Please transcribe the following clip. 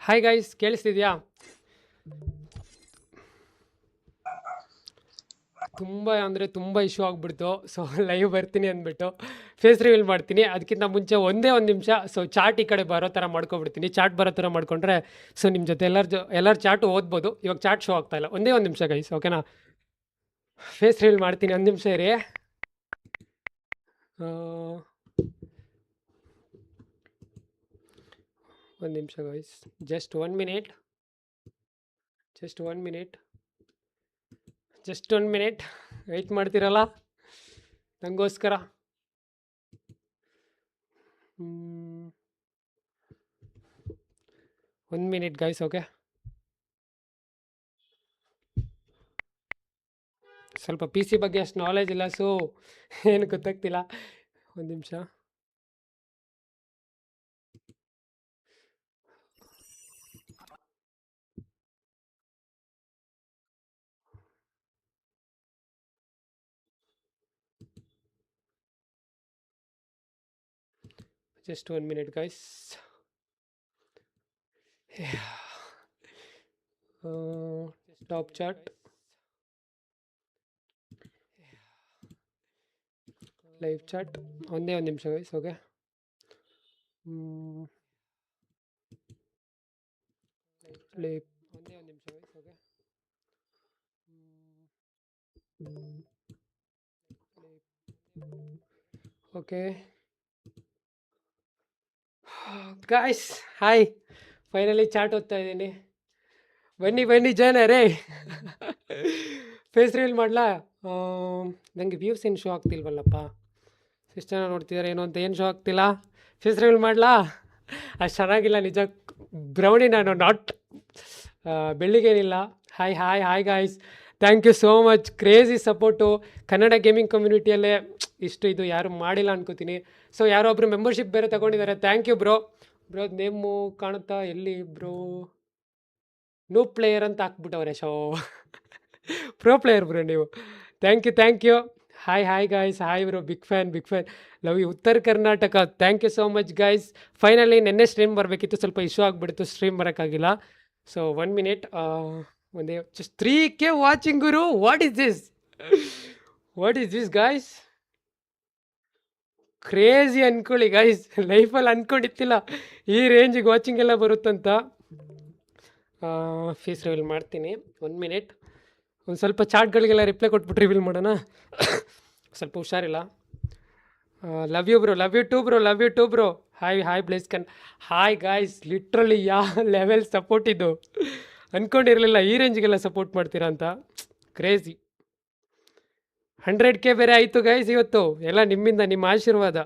Hi guys, ಕೇಳಿಸ್ತಿದ್ಯಾ? ತುಂಬ ಅಂದರೆ ತುಂಬ ಇಶ್ಯೂ ಆಗಿಬಿಡ್ತು. ಸೊ ಲೈವ್ ಬರ್ತೀನಿ ಅಂದ್ಬಿಟ್ಟು ಫೇಸ್ ರಿವೀಲ್ ಮಾಡ್ತೀನಿ. ಅದಕ್ಕಿಂತ ಮುಂಚೆ ಒಂದು ನಿಮಿಷ ಚಾಟ್ ಈ ಕಡೆ ಬರೋ ಥರ ಮಾಡ್ಕೊಬಿಡ್ತೀನಿ. ಚಾಟ್ ಬರೋ ಥರ ಮಾಡ್ಕೊಂಡ್ರೆ ನಿಮ್ಮ ಜೊತೆ ಎಲ್ಲರ ಚಾಟು ಓದ್ಬೋದು. ಇವಾಗ ಚಾಟ್ ಶೋ ಆಗ್ತಾ ಇಲ್ಲ. ಒಂದು ನಿಮಿಷ ಗೈಸ್, ಓಕೆನಾ? ಫೇಸ್ ರಿವೀಲ್ ಮಾಡ್ತೀನಿ, ಒಂದು ನಿಮಿಷ ಇರಿ. ಒಂದು ನಿಮಿಷ guys, just 1 minute, just 1 minute, just 1 minute wait ಮಾಡ್ತೀರಲ್ಲ ನನಗೋಸ್ಕರ? 1 ಮಿನಿಟ್ ಗೈಸ್, ಓಕೆ? ಸ್ವಲ್ಪ ಪಿ ಸಿ ಬಗ್ಗೆ ಅಷ್ಟು ನಾಲೆಜ್ ಇಲ್ಲ, ಸೊ ಏನು ಗೊತ್ತಾಗ್ತಿಲ್ಲ. ಒಂದು ನಿಮಿಷ. Just 1 minute, guys. Top chart. Live chat. ಒಂದೇ ಒಂದು ನಿಮಿಷ ಗೈಸ್, ಓಕೆ? ಲೈವ್ ಒಂದೇ ಒಂದು ನಿಮಿಷ guys, okay? Okay guys, hi. Finally chat ಓದ್ತಾ ಇದ್ದೀನಿ. ಬನ್ನಿ ಜನರೇ. ಫೇಸ್ ರಿವೀಲ್ ಮಾಡಲಾ? ನನಗೆ ವ್ಯೂಸ್ ಏನು ಶೋ ಆಗ್ತಿಲ್ವಲ್ಲಪ್ಪ. ಎಷ್ಟು ಜನ ನೋಡ್ತಿದ್ದಾರೆ ಏನು ಅಂತ ಏನು ಶೋ ಆಗ್ತಿಲ್ಲ. ಫೇಸ್ ರಿವೀಲ್ ಮಾಡಲಾ? ಅಷ್ಟು ಚೆನ್ನಾಗಿಲ್ಲ ನಿಜ. ಬ್ರೌನಿ ನಾನು, ನಾಟ್ ಬೆಳ್ಳಿಗೇನಿಲ್ಲ. Hi guys, thank you so much. Crazy support. Kannada gaming ಕಮ್ಯುನಿಟಿಯಲ್ಲೇ ಇದು ಯಾರು ಮಾಡಿಲ್ಲ ಅನ್ಕೋತೀನಿ. ಸೊ ಯಾರೋ ಒಬ್ರು ಮೆಂಬರ್ಶಿಪ್ ಬೇರೆ ತಗೊಂಡಿದ್ದಾರೆ. Thank you bro. ನೇಮು ಕಾಣುತ್ತಾ ಎಲ್ಲಿ ಬ್ರೋ? ನ್ಯೂ ಪ್ಲೇಯರ್ ಅಂತ ಹಾಕ್ಬಿಟ್ಟವ್ರೆ. ಶೋ ಪ್ರೋ ಪ್ಲೇಯರ್ ಬ್ರೋ ನೀವು. Thank you. Hi guys, hi bro. Big fan. Love you. Uttara Karnataka, thank you so much guys. Finally ನೆನ್ನೆ ಸ್ಟ್ರೀಮ್ ಬರಬೇಕಿತ್ತು, ಸ್ವಲ್ಪ ಇಶ್ಯೂ ಆಗಿಬಿಡ್ತು, ಸ್ಟ್ರೀಮ್ ಬರೋಕ್ಕಾಗಿಲ್ಲ. So 1 minute. ಒಂದೇ ಜಸ್ಟ್ 3K ವಾಚಿಂಗ್ ಗುರು. What is this guys? Crazy ಅನ್ಕೊಳ್ಳಿ guys. ಲೈಫಲ್ಲಿ ಅಂದ್ಕೊಂಡಿತ್ತಿಲ್ಲ ಈ ರೇಂಜಿಗೆ ವಾಚಿಂಗ್ ಎಲ್ಲ ಬರುತ್ತಂತ. ಫೇಸ್ ರಿವೀಲ್ ಮಾಡ್ತೀನಿ, 1 ಮಿನಿಟ್. ಒಂದು ಸ್ವಲ್ಪ ಚಾಟ್ಗಳಿಗೆಲ್ಲ ರಿಪ್ಲೈ ಕೊಟ್ಬಿಟ್ಟು ರಿವೀಲ್ ಮಾಡೋಣ. ಸ್ವಲ್ಪ ಹುಷಾರಿಲ್ಲ. Love you too bro. Hi ಬ್ಲೇಸ್ಕನ್. Hi guys, literally level support ಇದು. ಅಂದ್ಕೊಂಡಿರಲಿಲ್ಲ ಈ ರೇಂಜಿಗೆಲ್ಲ ಸಪೋರ್ಟ್ ಮಾಡ್ತೀರಾ ಅಂತ. ಕ್ರೇಜಿ. 100K ಬೇರೆ ಆಯಿತು ಗೈಸ್ ಇವತ್ತು. ಎಲ್ಲ ನಿಮ್ಮಿಂದ, ನಿಮ್ಮ ಆಶೀರ್ವಾದ.